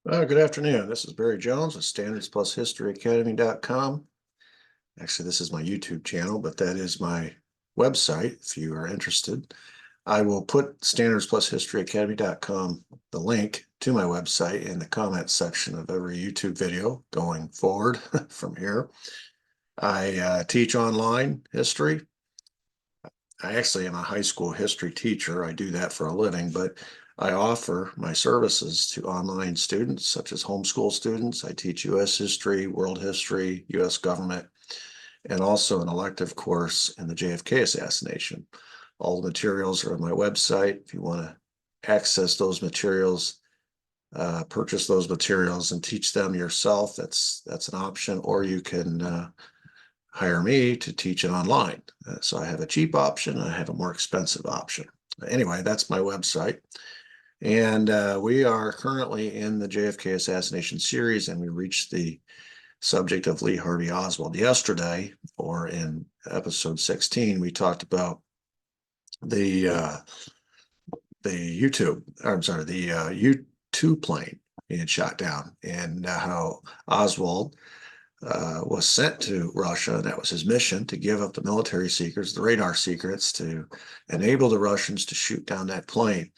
Good afternoon. This is Barry Jones with StandardsPlusHistoryAcademy.com. Actually, this is my YouTube channel, but that is my website if you are interested. I will put StandardsPlusHistoryAcademy.com, the link to my website, in the comments section of every YouTube video going forward from here. I teach online history. I actually am a high school history teacher. I do that for a living, but I offer my services to online students, such as homeschool students. I teach U.S. history, world history, U.S. government, and also an elective course in the JFK assassination. All the materials are on my website. If you want to access those materials, purchase those materials and teach them yourself, that's an option, or you can hire me to teach it online. So I have a cheap option and I have a more expensive option. Anyway, that's my website. And we are currently in the JFK assassination series, and we reached the subject of Lee Harvey Oswald yesterday, or in episode 16, we talked about the U-2 plane being shot down, and how Oswald was sent to Russia. That was his mission, to give up the military secrets, the radar secrets, to enable the Russians to shoot down that plane.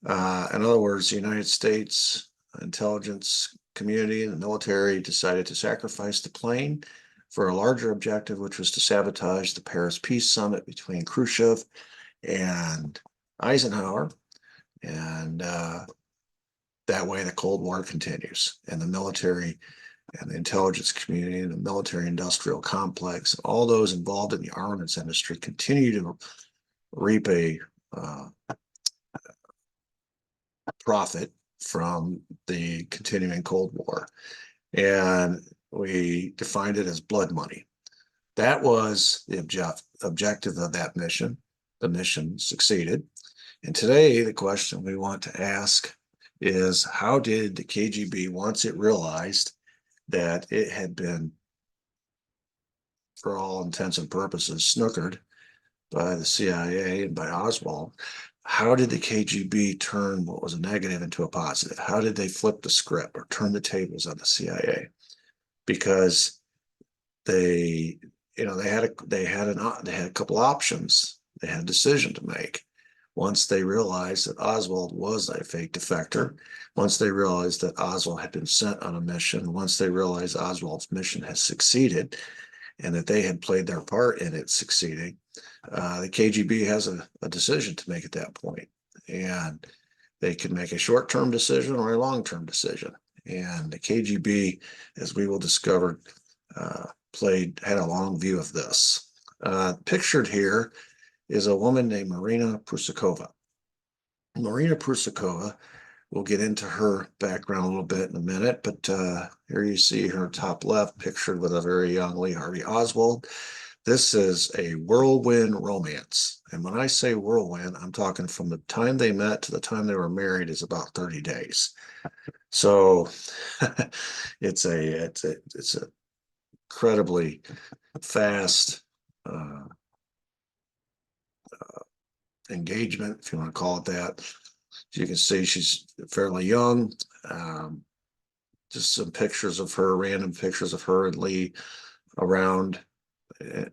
In other words, the United States intelligence community and the military decided to sacrifice the plane for a larger objective, which was to sabotage the Paris Peace Summit between Khrushchev and Eisenhower. And that way the Cold War continues, and the military and the intelligence community and the military industrial complex, all those involved in the armaments industry, continue to reap a profit from the continuing Cold War. And we defined it as blood money. That was the objective of that mission. The mission succeeded. And today, the question we want to ask is, how did the KGB, once it realized that it had been, for all intents and purposes, snookered by the CIA and by Oswald, how did the KGB turn what was a negative into a positive? How did they flip the script or turn the tables on the CIA? Because they had a couple options. They had a decision to make. Once they realized that Oswald was a fake defector, once they realized that Oswald had been sent on a mission, once they realized Oswald's mission has succeeded and that they had played their part in it succeeding, the KGB has a decision to make at that point. And they can make a short-term decision or a long-term decision. And the KGB, as we will discover, had a long view of this. Pictured here is a woman named Marina Prusakova. Marina Prusakova, we'll get into her background a little bit in a minute, but here you see her top left, pictured with a very young Lee Harvey Oswald. This is a whirlwind romance. And when I say whirlwind, I'm talking from the time they met to the time they were married is about 30 days. So it's a incredibly fast engagement, if you want to call it that. As you can see, she's fairly young. Just some pictures of her, random pictures of her and Lee around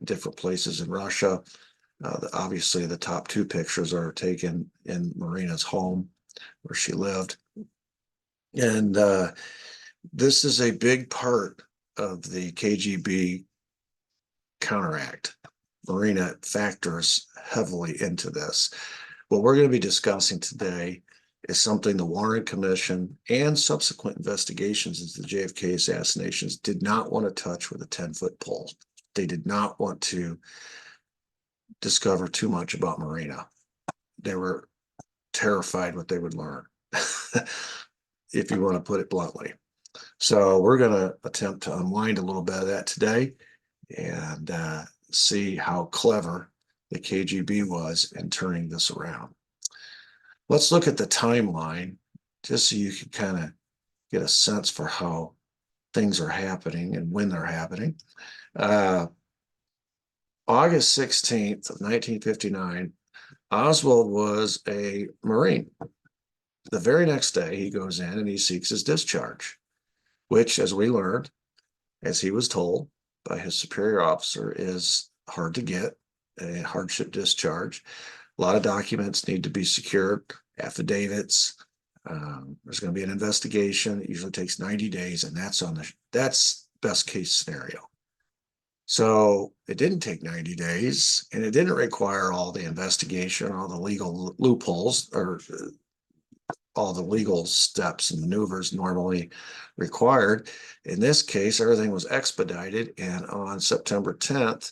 different places in Russia. Obviously, the top two pictures are taken in Marina's home where she lived. And this is a big part of the KGB counteract. Marina factors heavily into this. What we're going to be discussing today is something the Warren Commission and subsequent investigations into the JFK assassinations did not want to touch with a 10-foot pole. They did not want to discover too much about Marina. They were terrified what they would learn, if you want to put it bluntly. So we're going to attempt to unwind a little bit of that today and see how clever the KGB was in turning this around. Let's look at the timeline just so you can kind of get a sense for how things are happening and when they're happening. August 16th of 1959, Oswald was a Marine. the very next day, he goes in and he seeks his discharge, which, as we learned, as he was told by his superior officer, is hard to get, a hardship discharge. A lot of documents need to be secured, affidavits. There's going to be an investigation. It usually takes 90 days, and that's best case scenario. So it didn't take 90 days, and it didn't require all the investigation, all the legal loopholes, or all the legal steps and maneuvers normally required. In this case, everything was expedited, and on September 10th,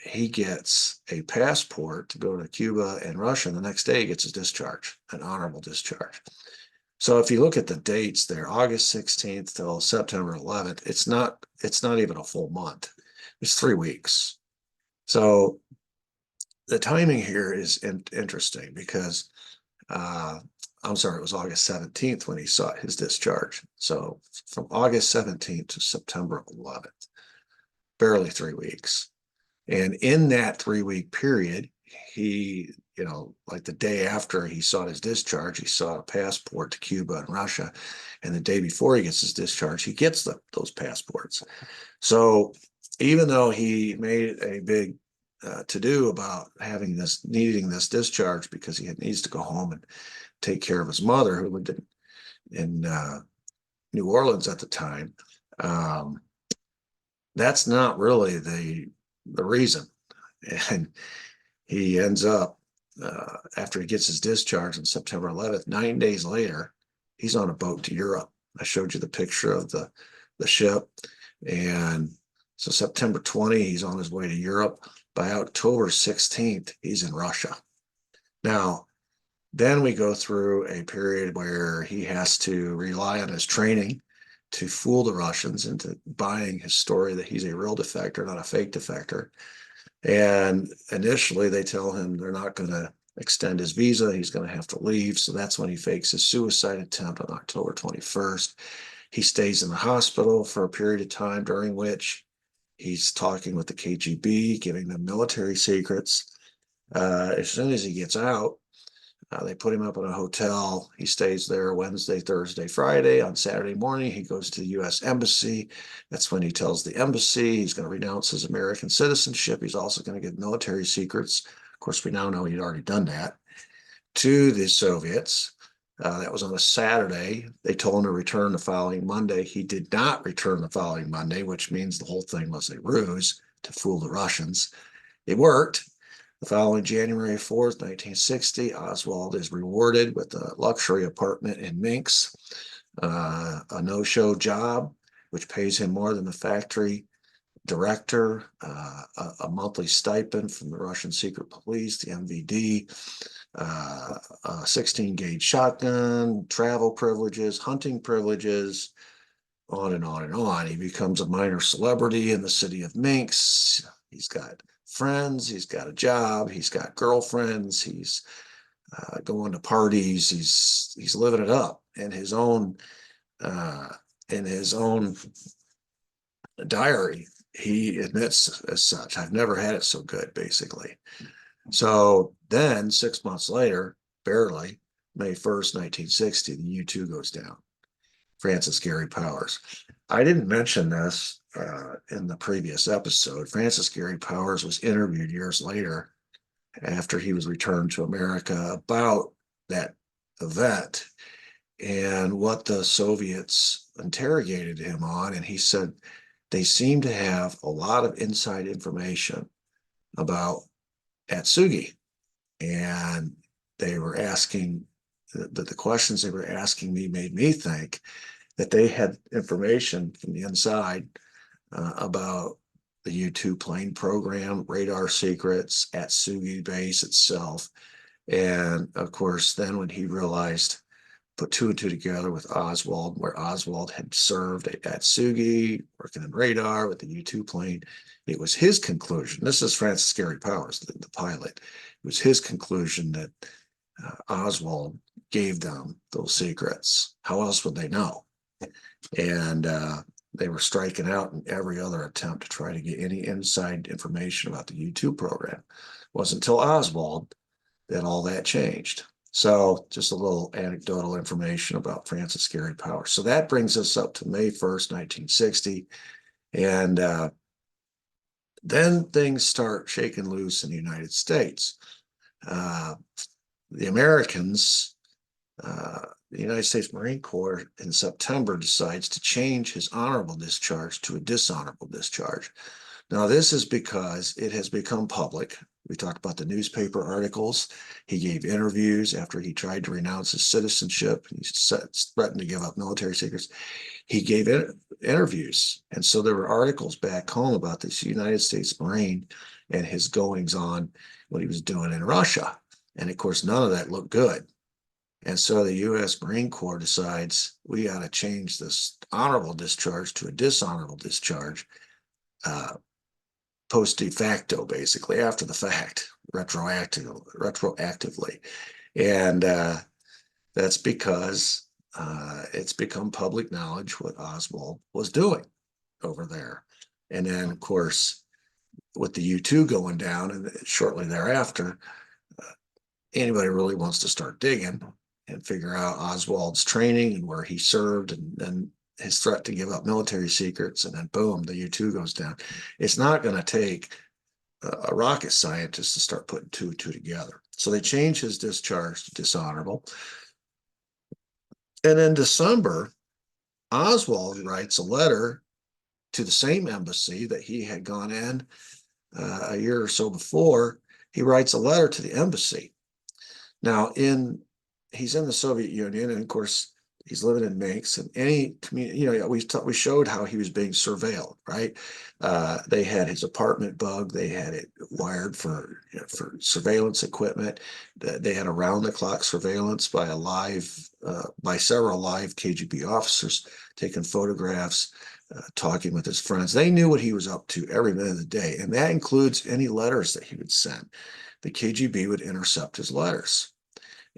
he gets a passport to go to Cuba and Russia, and the next day he gets his discharge, an honorable discharge. So if you look at the dates there, August 16th till September 11th, it's not even a full month. It's 3 weeks. So the timing here is interesting because I'm sorry, it was August 17th when he sought his discharge. So from August 17th to September 11th, barely 3 weeks. And in that 3 week period, he, like the day after he sought his discharge, he sought a passport to Cuba and Russia. And the day before he gets his discharge, he gets those passports. So even though he made a big to-do about needing this discharge because he needs to go home and take care of his mother, who lived in New Orleans at the time, that's not really the reason. And he ends up, after he gets his discharge on September 11th, 9 days later, he's on a boat to Europe. I showed you the picture of the ship. And so September 20, he's on his way to Europe. By October 16th, he's in Russia. Now, then we go through a period where he has to rely on his training to fool the Russians into buying his story that he's a real defector, not a fake defector. And initially they tell him they're not going to extend his visa. He's going to have to leave. So that's when he fakes his suicide attempt on October 21st. He stays in the hospital for a period of time during which he's talking with the KGB, giving them military secrets. As soon as he gets out, they put him up in a hotel. He stays there Wednesday, Thursday, Friday. On Saturday morning, he goes to the U.S. Embassy. That's when he tells the embassy he's going to renounce his American citizenship. He's also going to give military secrets. Of course, we now know he'd already done that to the Soviets. That was on a Saturday. They told him to return the following Monday. He did not return the following Monday, which means the whole thing was a ruse to fool the Russians. It worked. The following January 4th, 1960, Oswald is rewarded with a luxury apartment in Minsk, a no-show job, which pays him more than the factory director, a monthly stipend from the Russian secret police, the MVD, a 16-gauge shotgun, travel privileges, hunting privileges, on and on and on. He becomes a minor celebrity in the city of Minsk. He's got friends, he's got a job, he's got girlfriends, he's going to parties, he's living it up in his own diary. He admits as such. I've never had it so good, basically. So then 6 months later, barely, May 1st, 1960, the U-2 goes down. Francis Gary Powers. I didn't mention this in the previous episode. Francis Gary Powers was interviewed years later after he was returned to America about that event and what the Soviets interrogated him on. And he said they seemed to have a lot of inside information about Atsugi. And they were asking, the questions they were asking me made me think that they had information from the inside about the U-2 plane program, radar secrets, Atsugi base itself. And of course, then when he realized, put two and two together with Oswald, where Oswald had served at Atsugi, working in radar with the U-2 plane, it was his conclusion. This is Francis Gary Powers, the pilot. It was his conclusion that Oswald gave them those secrets. How else would they know? And they were striking out in every other attempt to try to get any inside information about the U-2 program. It wasn't until Oswald that all that changed. So just a little anecdotal information about Francis Gary Powers. So that brings us up to May 1st, 1960. And then things start shaking loose in the United States. Uh, the Americans, the United States Marine Corps in September decides to change his honorable discharge to a dishonorable discharge. Now, this is because it has become public. We talked about the newspaper articles. He gave interviews after he tried to renounce his citizenship. He threatened to give up military secrets. He gave interviews. And so there were articles back home about this United States Marine and his goings on, what he was doing in Russia. And of course, none of that looked good. And so the U.S. Marine Corps decides we got to change this honorable discharge to a dishonorable discharge, post de facto, basically after the fact, retroactively. And that's because it's become public knowledge what Oswald was doing over there. And then, of course, with the U-2 going down and shortly thereafter, anybody really wants to start digging and figure out Oswald's training and where he served, and then his threat to give up military secrets, and then boom, the U-2 goes down. It's not going to take a rocket scientist to start putting two and two together. So they change his discharge to dishonorable. And in December, Oswald writes a letter to the same embassy that he had gone in a year or so before. He writes a letter to the embassy. Now, he's in the Soviet Union, and of course, he's living in Minsk, and any community, we showed how he was being surveilled, right? They had his apartment bugged. They had it wired for surveillance equipment. They had around-the-clock surveillance by several live KGB officers taking photographs, talking with his friends. They knew what he was up to every minute of the day, and that includes any letters that he would send. The KGB would intercept his letters.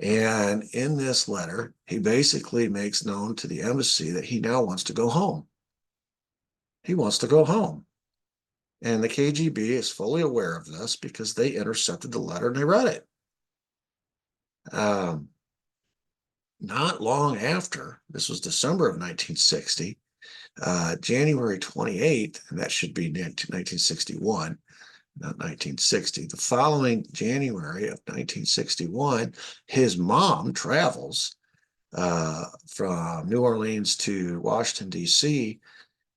And in this letter, he basically makes known to the embassy that he now wants to go home. He wants to go home. And the KGB is fully aware of this because they intercepted the letter and they read it. Not long after, this was December of 1960, January 28th, and that should be 1961, not 1960. The following January of 1961, his mom travels from New Orleans to Washington, D.C.,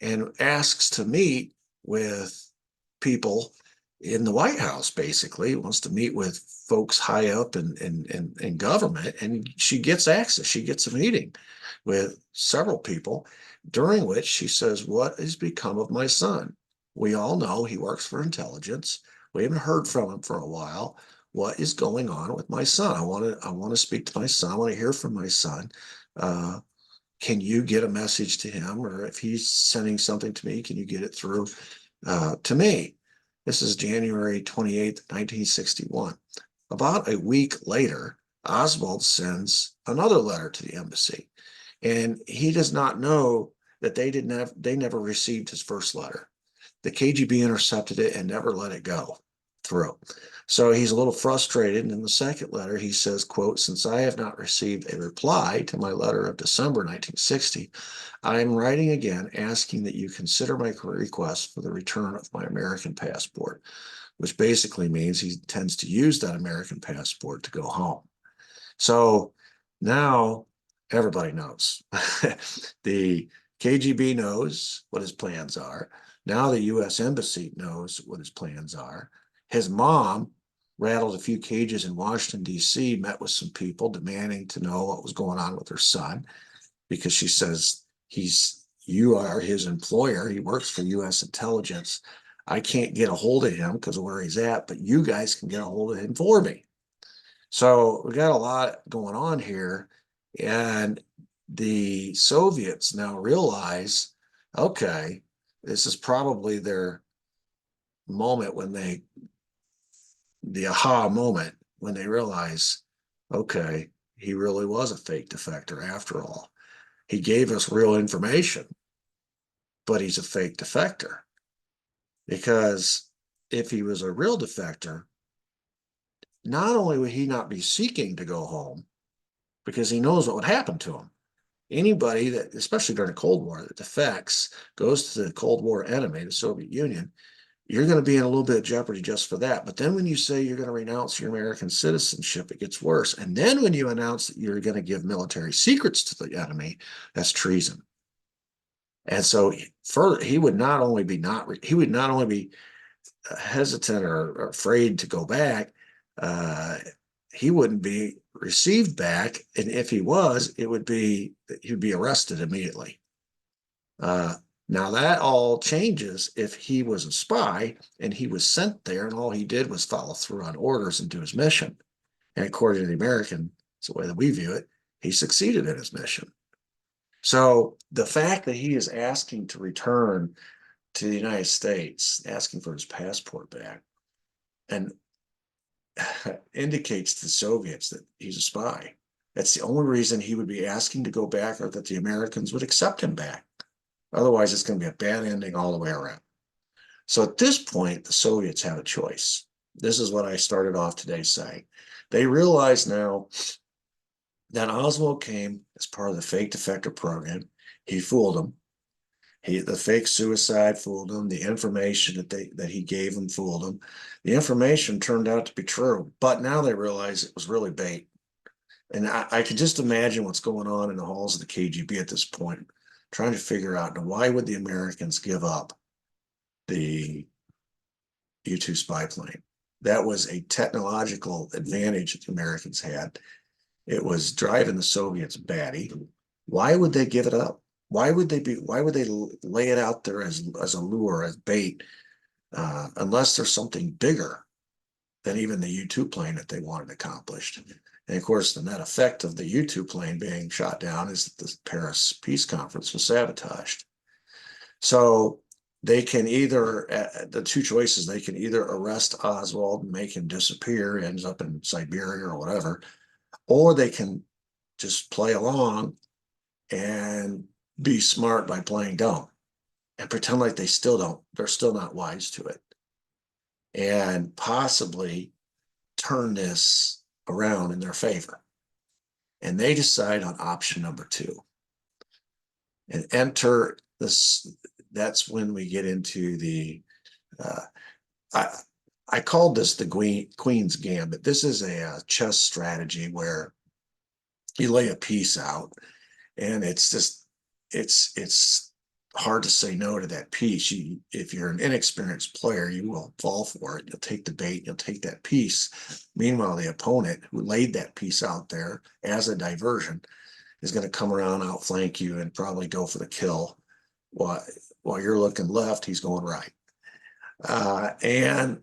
and asks to meet with people in the White House, basically, wants to meet with folks high up in government, and she gets access. She gets a meeting with several people, during which she says, "What has become of my son? We all know he works for intelligence. We haven't heard from him for a while. What is going on with my son? I want to speak to my son. I want to hear from my son. Can you get a message to him, or if he's sending something to me, can you get it through to me?" This is January 28th, 1961. About a week later, Oswald sends another letter to the embassy, and he does not know that they never received his first letter. The KGB intercepted it and never let it go through. So he's a little frustrated. And in the second letter, he says, quote, "Since I have not received a reply to my letter of December 1960, I am writing again asking that you consider my request for the return of my American passport," which basically means he intends to use that American passport to go home. So now everybody knows. The KGB knows what his plans are. Now the U.S. Embassy knows what his plans are. His mom rattled a few cages in Washington, D.C., met with some people demanding to know what was going on with her son, because she says, you are his employer. He works for U.S. intelligence. I can't get a hold of him because of where he's at, but you guys can get a hold of him for me. So we got a lot going on here. And the Soviets now realize, okay, this is probably their moment the aha moment when they realize, okay, he really was a fake defector after all. He gave us real information, but he's a fake defector. Because if he was a real defector, not only would he not be seeking to go home because he knows what would happen to him. Anybody that, especially during the Cold War, that defects, goes to the Cold War enemy, the Soviet Union, you're going to be in a little bit of jeopardy just for that. But then when you say you're going to renounce your American citizenship, it gets worse. And then when you announce that you're going to give military secrets to the enemy, that's treason. And so further, he would not only be hesitant or afraid to go back, he wouldn't be received back. And if he was, he'd be arrested immediately. Now that all changes if he was a spy and he was sent there and all he did was follow through on orders and do his mission. And according to the American, it's the way that we view it, he succeeded in his mission. So the fact that he is asking to return to the United States, asking for his passport back, and indicates to the Soviets that he's a spy. That's the only reason he would be asking to go back, or that the Americans would accept him back. Otherwise, it's going to be a bad ending all the way around. So at this point, the Soviets have a choice. This is what I started off today saying. They realize now that Oswald came as part of the fake defector program. He fooled them. The fake suicide fooled them. The information that he gave them fooled them. The information turned out to be true, but now they realize it was really bait. And I can just imagine what's going on in the halls of the KGB at this point, trying to figure out, why would the Americans give up the U-2 spy plane? That was a technological advantage that the Americans had. It was driving the Soviets batty. Why would they give it up? Why would they lay it out there as a lure, as bait, unless there's something bigger than even the U-2 plane that they wanted accomplished? And of course, the net effect of the U-2 plane being shot down is that the Paris Peace Conference was sabotaged. So they can the two choices, they can either arrest Oswald and make him disappear, ends up in Siberia or whatever, or they can just play along and be smart by playing dumb and pretend like they're still not wise to it, and possibly turn this around in their favor. And they decide on option number 2 and enter this. That's when we get into the, I called this the Queen's Gambit. This is a chess strategy where you lay a piece out, and it's hard to say no to that piece. If you're an inexperienced player, you will fall for it. You'll take the bait, you'll take that piece. Meanwhile, the opponent who laid that piece out there as a diversion is going to come around, outflank you, and probably go for the kill. While you're looking left, he's going right. And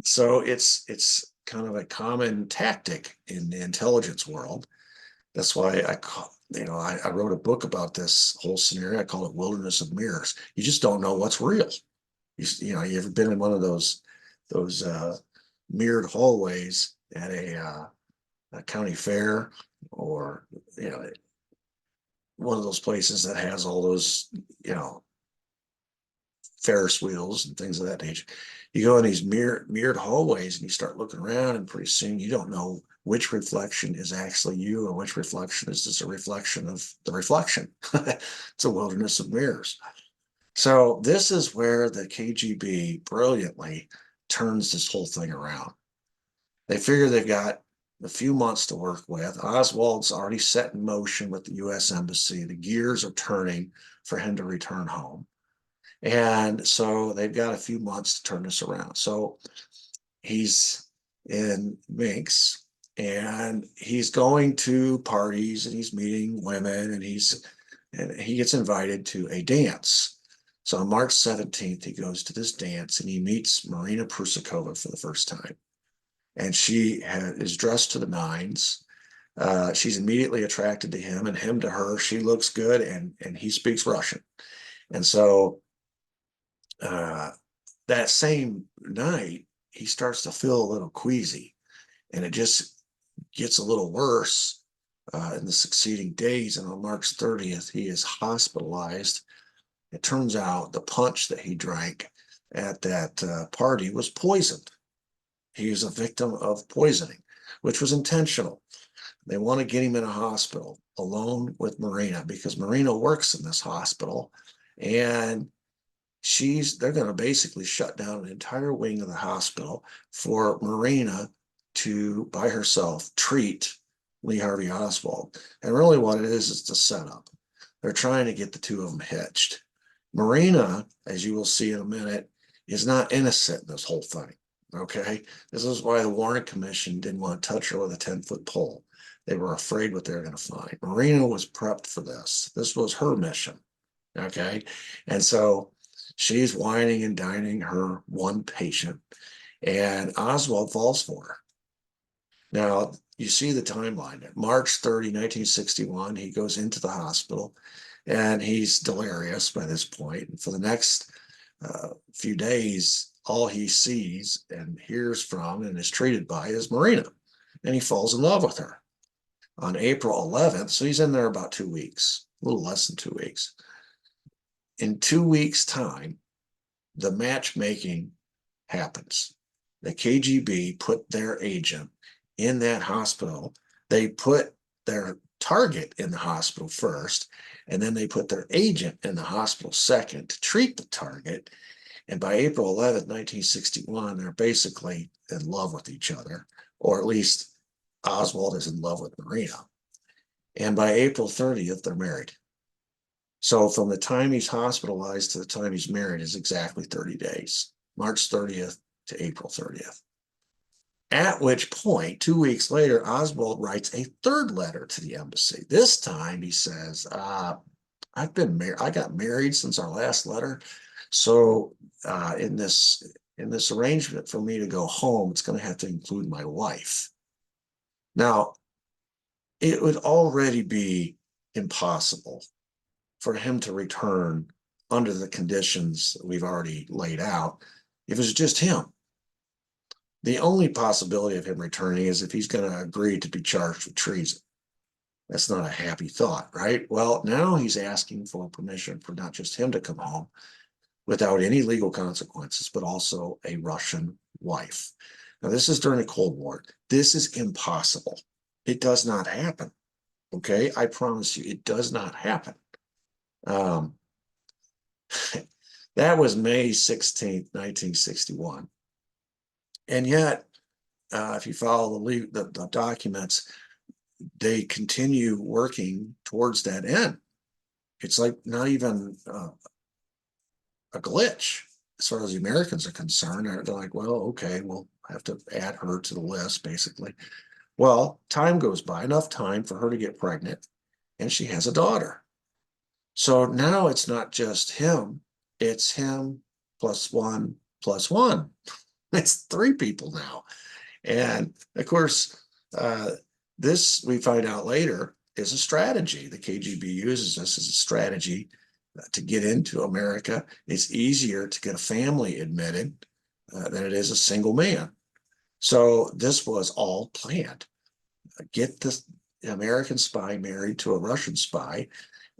so it's kind of a common tactic in the intelligence world. That's why I wrote a book about this whole scenario. I call it Wilderness of Mirrors. You just don't know what's real. You ever been in one of those mirrored hallways at a county fair, or one of those places that has all those Ferris wheels and things of that nature? You go in these mirrored hallways and you start looking around, and pretty soon you don't know which reflection is actually you and which reflection is just a reflection of the reflection. It's a wilderness of mirrors. So this is where the KGB brilliantly turns this whole thing around. They figure they've got a few months to work with. Oswald's already set in motion with the U.S. Embassy. The gears are turning for him to return home. And so they've got a few months to turn this around. So he's in Minsk, and he's going to parties, and he's meeting women, and he gets invited to a dance. So on March 17th, he goes to this dance, and he meets Marina Prusakova for the first time. And she is dressed to the nines. She's immediately attracted to him, and him to her. She looks good, and he speaks Russian. And so that same night, he starts to feel a little queasy, and it just gets a little worse in the succeeding days. And on March 30th, he is hospitalized. It turns out the punch that he drank at that party was poisoned. He was a victim of poisoning. which was intentional. They want to get him in a hospital alone with Marina because Marina works in this hospital, and they're going to basically shut down an entire wing of the hospital for Marina to, by herself, treat Lee Harvey Oswald. And really what it is the setup. They're trying to get the two of them hitched. Marina, as you will see in a minute, is not innocent in this whole thing. Okay. This is why the Warren Commission didn't want to touch her with a 10-foot pole. They were afraid what they were going to find. Marina was prepped for this. This was her mission. Okay. And so she's whining and dining her one patient, and Oswald falls for her. Now, you see the timeline. March 30, 1961, he goes into the hospital, and he's delirious by this point. And for the next few days, all he sees and hears from and is treated by is Marina, and he falls in love with her. On April 11th, so he's in there about 2 weeks, a little less than 2 weeks. In 2 weeks' time, the matchmaking happens. The KGB put their agent in that hospital. They put their target in the hospital first, and then they put their agent in the hospital second to treat the target. And by April 11th, 1961, they're basically in love with each other, or at least Oswald is in love with Marina. And by April 30th, they're married. So from the time he's hospitalized to the time he's married is exactly 30 days, March 30th to April 30th. At which point, 2 weeks later, Oswald writes a third letter to the embassy. This time he says, I've been married. I got married since our last letter. So in this arrangement for me to go home, it's going to have to include my wife. Now, it would already be impossible for him to return under the conditions that we've already laid out if it's just him. The only possibility of him returning is if he's going to agree to be charged with treason. That's not a happy thought, right? Well, now he's asking for permission for not just him to come home without any legal consequences, but also a Russian wife. Now, this is during the Cold War. This is impossible. It does not happen. Okay, I promise you, it does not happen. That was May 16th, 1961. And yet, if you follow the documents, they continue working towards that end. It's like not even a glitch as far as the Americans are concerned. They're like, well, okay, we'll have to add her to the list, basically. Well, time goes by, enough time for her to get pregnant, and she has a daughter. So now it's not just him, it's him plus one plus one. It's 3 people now. And of course, this we find out later is a strategy. The KGB uses this as a strategy to get into America. It's easier to get a family admitted than it is a single man. So this was all planned. Get this American spy married to a Russian spy,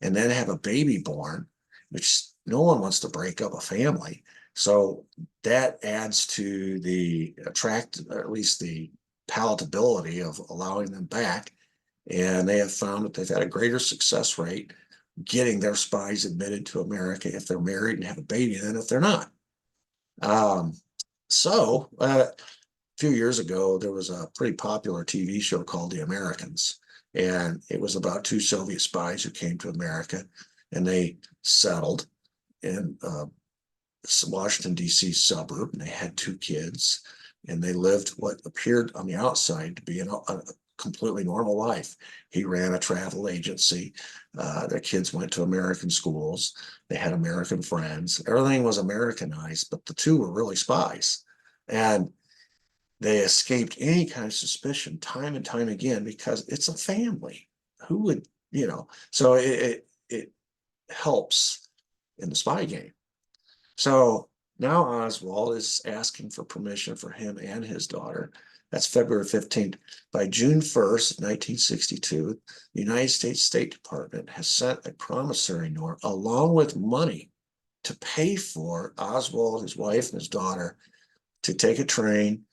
and then have a baby born, which no one wants to break up a family. So that adds to the at least the palatability of allowing them back. And they have found that they've had a greater success rate getting their spies admitted to America if they're married and have a baby than if they're not. A few years ago, there was a pretty popular TV show called The Americans. And it was about 2 Soviet spies who came to America, and they settled in Washington, D.C. suburb, and they had 2 kids, and they lived what appeared on the outside to be a completely normal life. He ran a travel agency. Their kids went to American schools. They had American friends. Everything was Americanized, but the 2 were really spies. And they escaped any kind of suspicion time and time again because it's a family. Who would, so it helps in the spy game. So now Oswald is asking for permission for him and his daughter. That's February 15th. By June 1st, 1962, the United States State Department has sent a promissory note along with money to pay for Oswald, his wife, and his daughter to take a train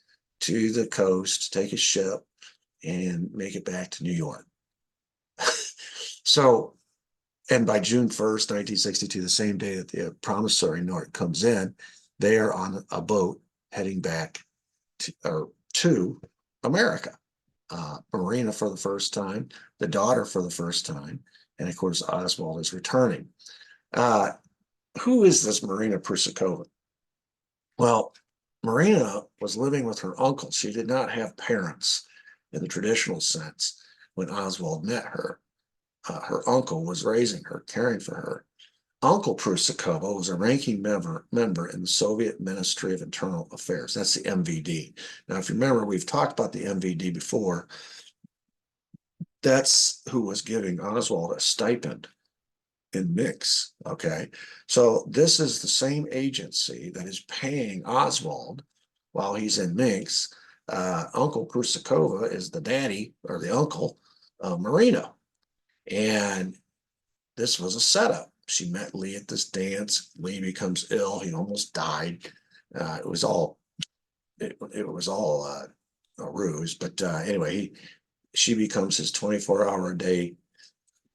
to the coast, take a ship, and make it back to New York. So, and by June 1st, 1962, the same day that the promissory note comes in, they are on a boat heading back to America. Marina for the first time, the daughter for the first time, and of course Oswald is returning. Who is this Marina Prusakova? Well, Marina was living with her uncle. She did not have parents in the traditional sense when Oswald met her. Her uncle was raising her, caring for her. Uncle Prusakova was a ranking member in the Soviet Ministry of Internal Affairs. That's the MVD. Now, if you remember, we've talked about the MVD before. That's who was giving Oswald a stipend in Minsk. Okay, so this is the same agency that is paying Oswald while he's in Minsk. Uncle Prusakova is the daddy or the uncle of Marina, and this was a setup. She met Lee at this dance. Lee becomes ill. He almost died. It was all a ruse. But anyway, she becomes his 24-hour-a-day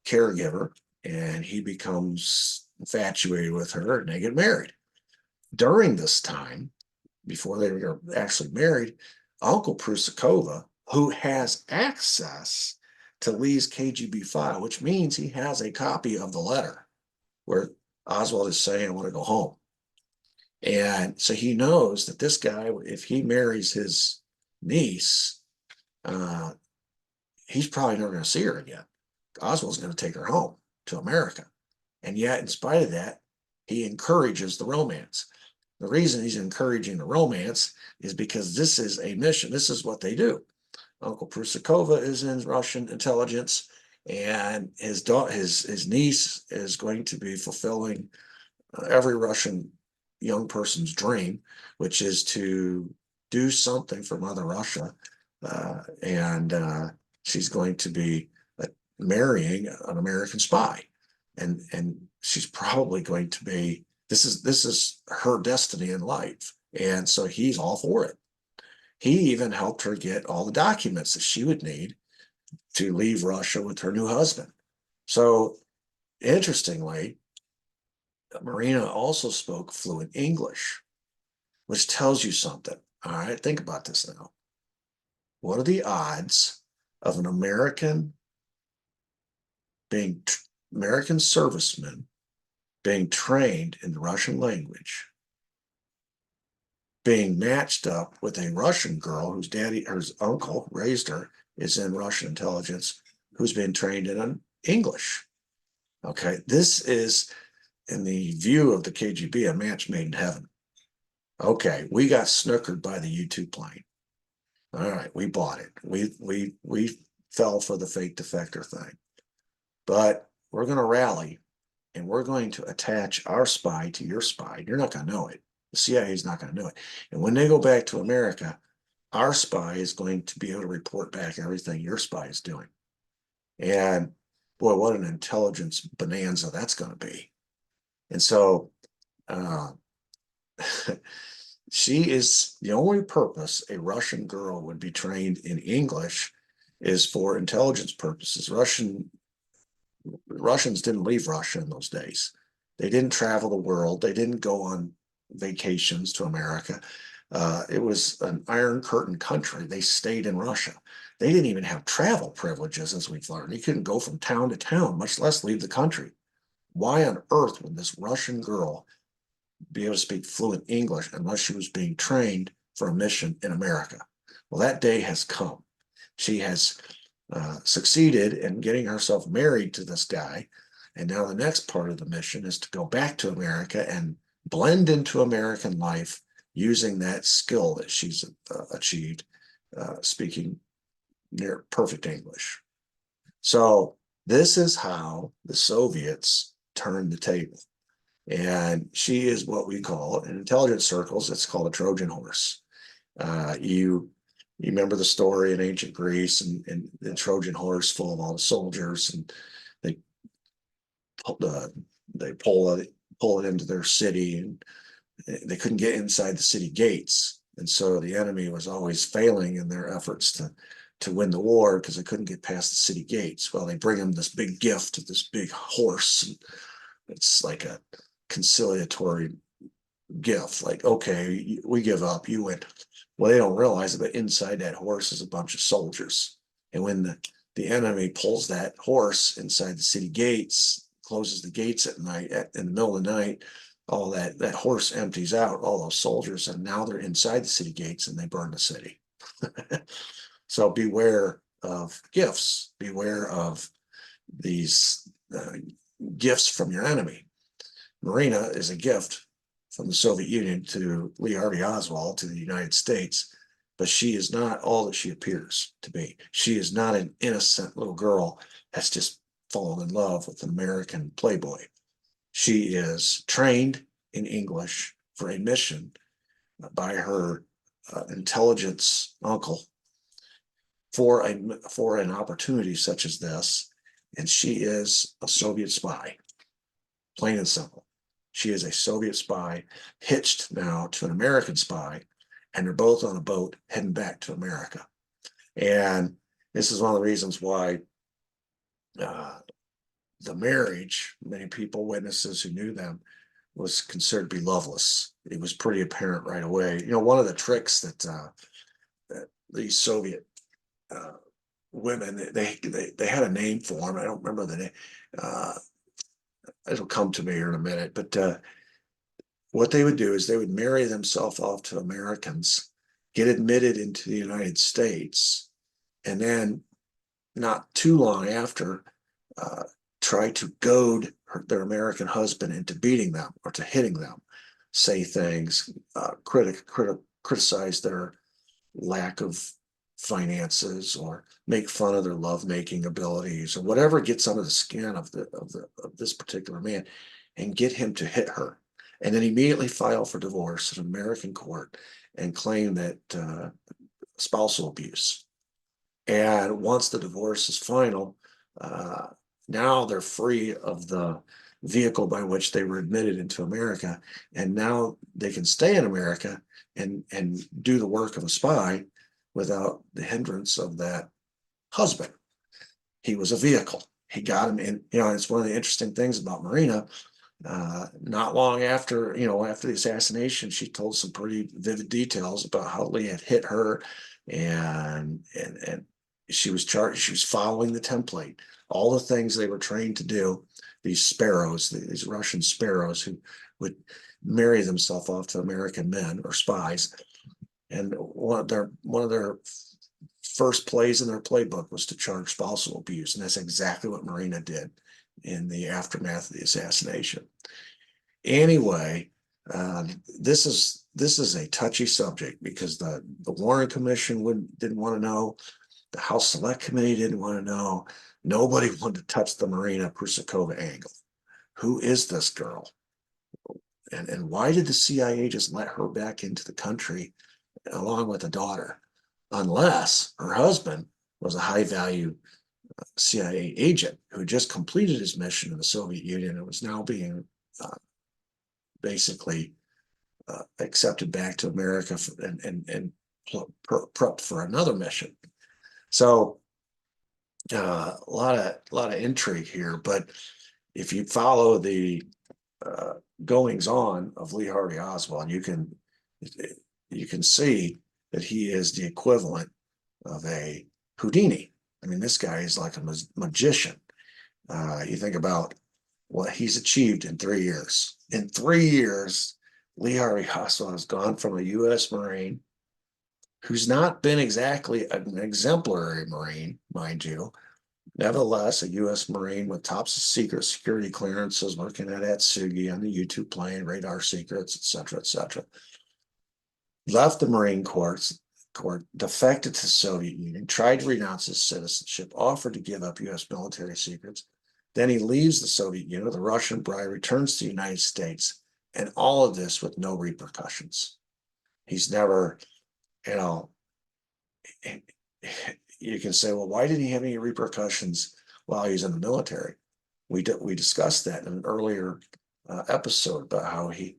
caregiver, and he becomes infatuated with her, and they get married. During this time, before they were actually married, Uncle Prusakova, who has access to Lee's KGB file, which means he has a copy of the letter where Oswald is saying, I want to go home. And so he knows that this guy, if he marries his niece, he's probably never going to see her again. Oswald's going to take her home to America. And yet, in spite of that, he encourages the romance. The reason he's encouraging the romance is because this is a mission. This is what they do. Uncle Prusakova is in Russian intelligence, and his niece is going to be fulfilling every Russian young person's dream, which is to do something for Mother Russia, and she's going to be marrying an American spy, and she's probably going to be this is her destiny in life, and so he's all for it. He even helped her get all the documents that she would need to leave Russia with her new husband. So, interestingly, Marina also spoke fluent English, which tells you something. All right, think about this now. What are the odds of an American serviceman being trained in the Russian language, being matched up with a Russian girl whose uncle raised her, is in Russian intelligence, who's been trained in English? Okay, this is, in the view of the KGB, a match made in heaven. Okay, we got snookered by the U-2 plane. All right, we bought it. We fell for the fake defector thing. But we're going to rally, and we're going to attach our spy to your spy. You're not going to know it. The CIA is not going to know it. And when they go back to America, our spy is going to be able to report back everything your spy is doing. And boy, what an intelligence bonanza that's going to be. And so she is the only purpose a Russian girl would be trained in English is for intelligence purposes. Russians didn't leave Russia in those days. They didn't travel the world. They didn't go on vacations to America. It was an Iron Curtain country. They stayed in Russia. They didn't even have travel privileges, as we've learned. You couldn't go from town to town, much less leave the country. Why on earth would this Russian girl be able to speak fluent English unless she was being trained for a mission in America? Well, that day has come. She has succeeded in getting herself married to this guy. And now the next part of the mission is to go back to America and blend into American life using that skill that she's achieved, speaking near perfect English. So this is how the Soviets turned the table. And she is what we call, in intelligence circles, it's called a Trojan horse. You remember the story in ancient Greece and the Trojan horse full of all the soldiers, and they pull it into their city, and they couldn't get inside the city gates. And so the enemy was always failing in their efforts to to win the war because they couldn't get past the city gates. Well, they bring him this big gift, this big horse. And it's like a conciliatory gift. Like, okay, we give up, you win. Well, they don't realize that inside that horse is a bunch of soldiers. And when the enemy pulls that horse inside the city gates, closes the gates at night, in the middle of the night, all that horse empties out, all those soldiers, and now they're inside the city gates and they burn the city. So beware of gifts, beware of these gifts from your enemy. Marina is a gift from the Soviet Union to Lee Harvey Oswald, to the United States, but she is not all that she appears to be. She is not an innocent little girl that's just fallen in love with an American playboy. She is trained in English for a mission by her intelligence uncle for an opportunity such as this, and she is a Soviet spy, plain and simple. She is a Soviet spy hitched now to an American spy, and they're both on a boat heading back to America. And this is one of the reasons why the marriage, many people, witnesses who knew them, was considered to be loveless. It was pretty apparent right away. You know, one of the tricks that these Soviet women, they had a name for them. I don't remember the name. It'll come to me here in a minute. But what they would do is they would marry themselves off to Americans, get admitted into the United States, and then not too long after, try to goad their American husband into beating them or to hitting them, say things, criticize their lack of finances, or make fun of their lovemaking abilities, or whatever gets under the skin of this particular man, and get him to hit her, and then immediately file for divorce in an American court and claim that spousal abuse. And once the divorce is final, now they're free of the vehicle by which they were admitted into America, and now they can stay in America and do the work of a spy without the hindrance of that husband. He was a vehicle. He got him in. You know, it's one of the interesting things about Marina. Not long after, after the assassination, she told some pretty vivid details about how Lee had hit her, and she was charged. She was following the template, all the things they were trained to do. These sparrows, these Russian sparrows, who would marry themselves off to American men or spies, and one of their first plays in their playbook was to charge spousal abuse, and that's exactly what Marina did in the aftermath of the assassination. Anyway, this is a touchy subject because the Warren Commission didn't want to know, the House Select Committee didn't want to know, nobody wanted to touch the Marina Prusakova angle. Who is this girl? And why did the CIA just let her back into the country along with the daughter, unless her husband was a high-value CIA agent who just completed his mission in the Soviet Union and was now being basically accepted back to America and prepped for another mission. So a lot of intrigue here, but if you follow the goings on of Lee Harvey Oswald, you can see that he is the equivalent of a Houdini. I mean, this guy is like a magician. You think about what he's achieved in 3 years. In 3 years, Lee Harvey Oswald has gone from a U.S. Marine who's not been exactly an exemplary Marine, mind you, nevertheless, a U.S. Marine with top secret security clearances, working at Atsugi on the U-2 plane, radar secrets, et cetera, left the Marine Corps, defected to the Soviet Union, tried to renounce his citizenship, offered to give up U.S. military secrets. Then he leaves the Soviet Union with a Russian bride, returns to the United States, and all of this with no repercussions. He's never, you can say, well, why didn't he have any repercussions while he was in the military? We discussed that in an earlier episode about how he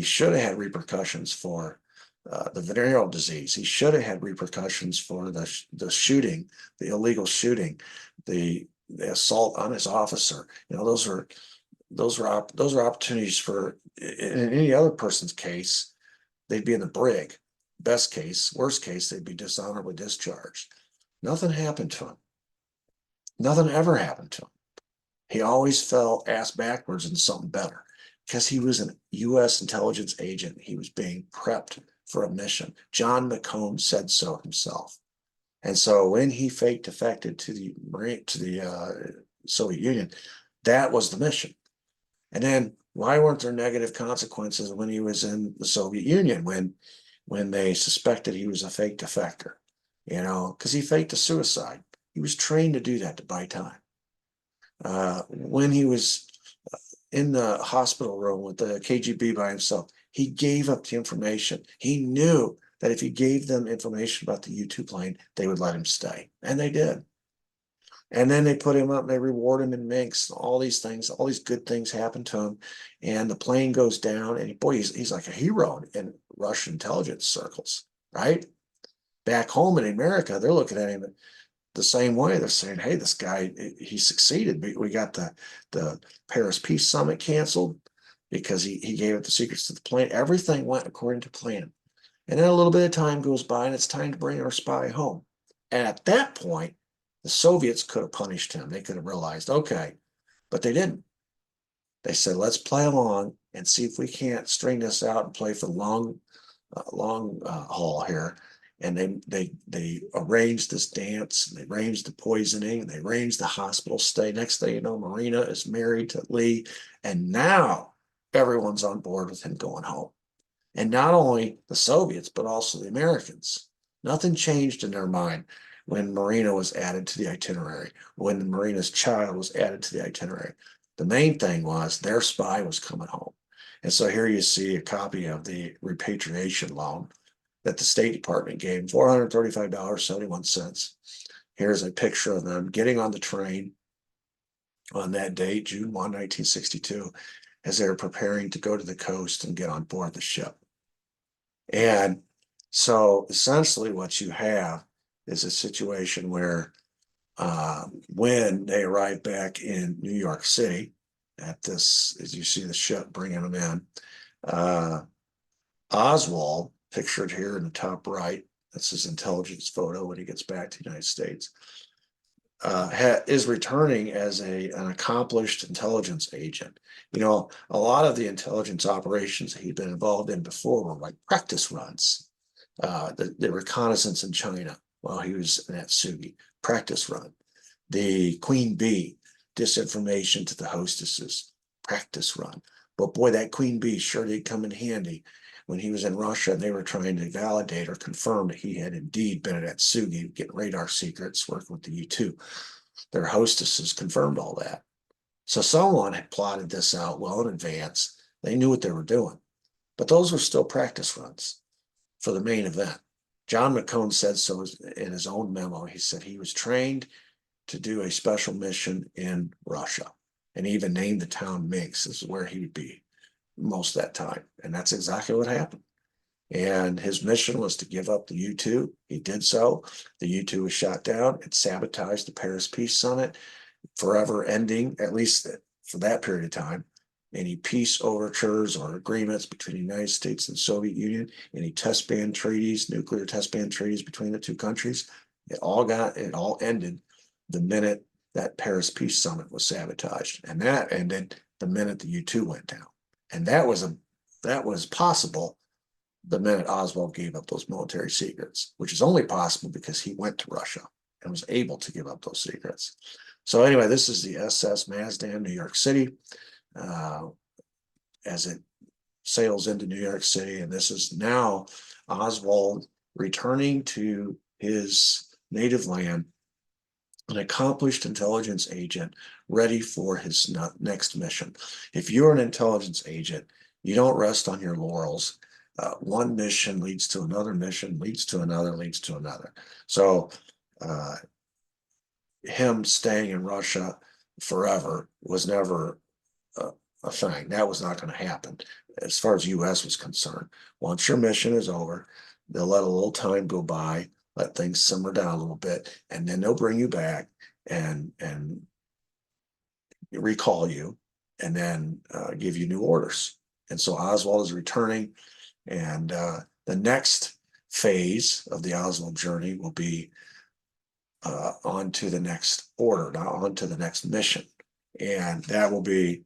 should have had repercussions for the venereal disease. He should have had repercussions for the shooting, the illegal shooting, the assault on his officer. You know, those are opportunities for, in any other person's case, they'd be in the brig. Best case, worst case, they'd be dishonorably discharged. Nothing happened to him. Nothing ever happened to him. He always fell ass backwards into something better because he was a U.S. intelligence agent. He was being prepped for a mission. John McCone said so himself. And so when he fake defected to the Soviet Union, that was the mission. And then why weren't there negative consequences when he was in the Soviet Union, when they suspected he was a fake defector? You know, because he faked a suicide. He was trained to do that to buy time. When he was in the hospital room with the KGB by himself, he gave up the information. He knew that if he gave them information about the U-2 plane, they would let him stay. And they did. And then they put him up and they reward him in minks. All these things, all these good things happen to him. And the plane goes down. And boy, he's like a hero in Russian intelligence circles, right? Back home in America, they're looking at him the same way. They're saying, hey, this guy, he succeeded. We got the Paris Peace Summit canceled because he gave up the secrets to the plane. Everything went according to plan. And then a little bit of time goes by and it's time to bring our spy home. And at that point, the Soviets could have punished him. They could have realized, okay, but they didn't. They said, let's play along and see if we can't string this out and play for the long haul here. And they arranged this dance, and they arranged the poisoning, and they arranged the hospital stay. Next thing you know, Marina is married to Lee, and now everyone's on board with him going home. And not only the Soviets, but also the Americans. Nothing changed in their mind when Marina was added to the itinerary, when Marina's child was added to the itinerary. The main thing was their spy was coming home. And so here you see a copy of the repatriation loan that the State Department gave him, $435.71. Here's a picture of them getting on the train on that date, June 1, 1962, as they were preparing to go to the coast and get on board the ship. And so essentially what you have is a situation where when they arrive back in New York City at this, as you see the ship bringing them in, Oswald, pictured here in the top right, that's his intelligence photo when he gets back to the United States, is returning as an accomplished intelligence agent. You know, a lot of the intelligence operations that he'd been involved in before were like practice runs. The reconnaissance in China while he was in Atsugi, practice run. The Queen Bee, disinformation to the hostesses, practice run. But boy, that Queen Bee sure did come in handy when he was in Russia and they were trying to validate or confirm that he had indeed been at Atsugi getting radar secrets, working with the U-2. Their hostesses confirmed all that. So someone had plotted this out well in advance. They knew what they were doing. But those were still practice runs for the main event. John McCone said so in his own memo. He said he was trained to do a special mission in Russia. And he even named the town Minsk. This is where he would be most of that time. And that's exactly what happened. And his mission was to give up the U-2. He did so. The U-2 was shot down. It sabotaged the Paris Peace Summit, forever ending, at least for that period of time, any peace overtures or agreements between the United States and the Soviet Union, any test ban treaties, nuclear test ban treaties between the two countries. It all ended the minute that Paris Peace Summit was sabotaged. And that ended the minute the U-2 went down. And that was possible the minute Oswald gave up those military secrets, which is only possible because he went to Russia and was able to give up those secrets. So anyway, this is the SS Mazdan, New York City, as it sails into New York City. And this is now Oswald returning to his native land, an accomplished intelligence agent ready for his next mission. If you're an intelligence agent, you don't rest on your laurels. One mission leads to another mission, leads to another, leads to another. So him staying in Russia forever was never a thing. That was not going to happen as far as US was concerned. Once your mission is over, they'll let a little time go by, let things simmer down a little bit, and then they'll bring you back and recall you, and then give you new orders. And so Oswald is returning, and the next phase of the Oswald journey will be on to the next order, now on to the next mission. And that will be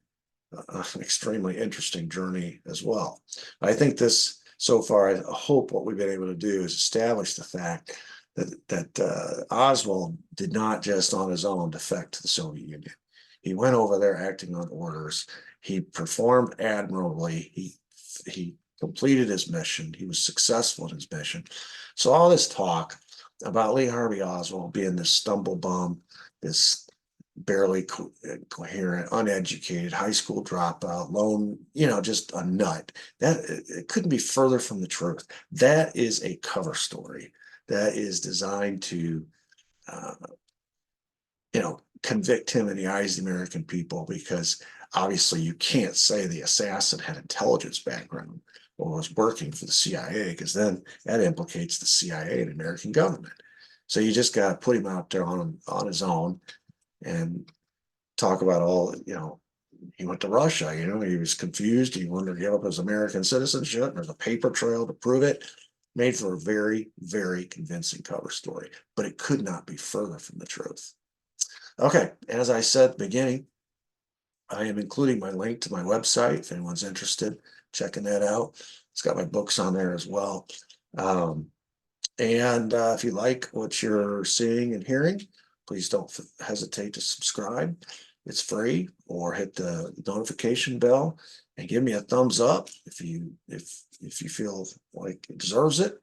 an extremely interesting journey as well. I think this, so far, I hope what we've been able to do is establish the fact that Oswald did not just on his own defect to the Soviet Union. He went over there acting on orders. He performed admirably. He completed his mission. He was successful in his mission. So all this talk about Lee Harvey Oswald being this stumble bum, this barely coherent, uneducated, high school dropout, lone, just a nut. That it couldn't be further from the truth. That is a cover story that is designed to, convict him in the eyes of the American people, because obviously you can't say the assassin had intelligence background or was working for the CIA, because then that implicates the CIA and the American government. So you just got to put him out there on his own and talk about all, he went to Russia, he was confused. He wanted to give up his American citizenship. There's a paper trail to prove it. Made for a very, very convincing cover story, but it could not be further from the truth. Okay, as I said at the beginning, I am including my link to my website if anyone's interested, checking that out. It's got my books on there as well. And if you like what you're seeing and hearing, please don't hesitate to subscribe. It's free, or hit the notification bell and give me a thumbs up if you feel like it deserves it.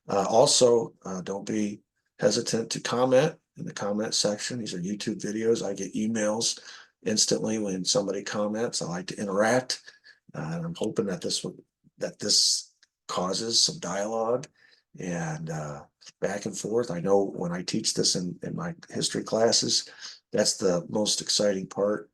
Also, don't be hesitant to comment in the comment section. These are YouTube videos. I get emails instantly when somebody comments. I like to interact, and I'm hoping that this causes some dialogue and back and forth. I know when I teach this in my history classes, that's the most exciting part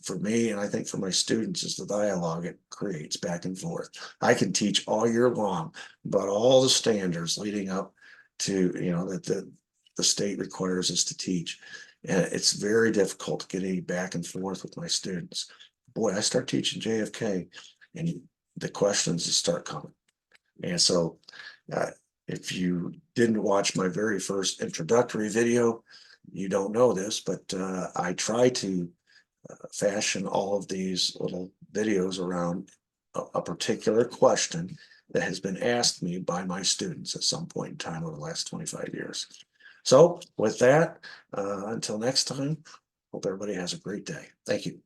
for me, and I think for my students, is the dialogue it creates back and forth. I can teach all year long about all the standards leading up to, that the state requires us to teach. And it's very difficult to get any back and forth with my students. Boy, I start teaching JFK and the questions just start coming. And so if you didn't watch my very first introductory video, you don't know this, but I try to fashion all of these little videos around a particular question that has been asked me by my students at some point in time over the last 25 years. So with that, until next time, hope everybody has a great day. Thank you.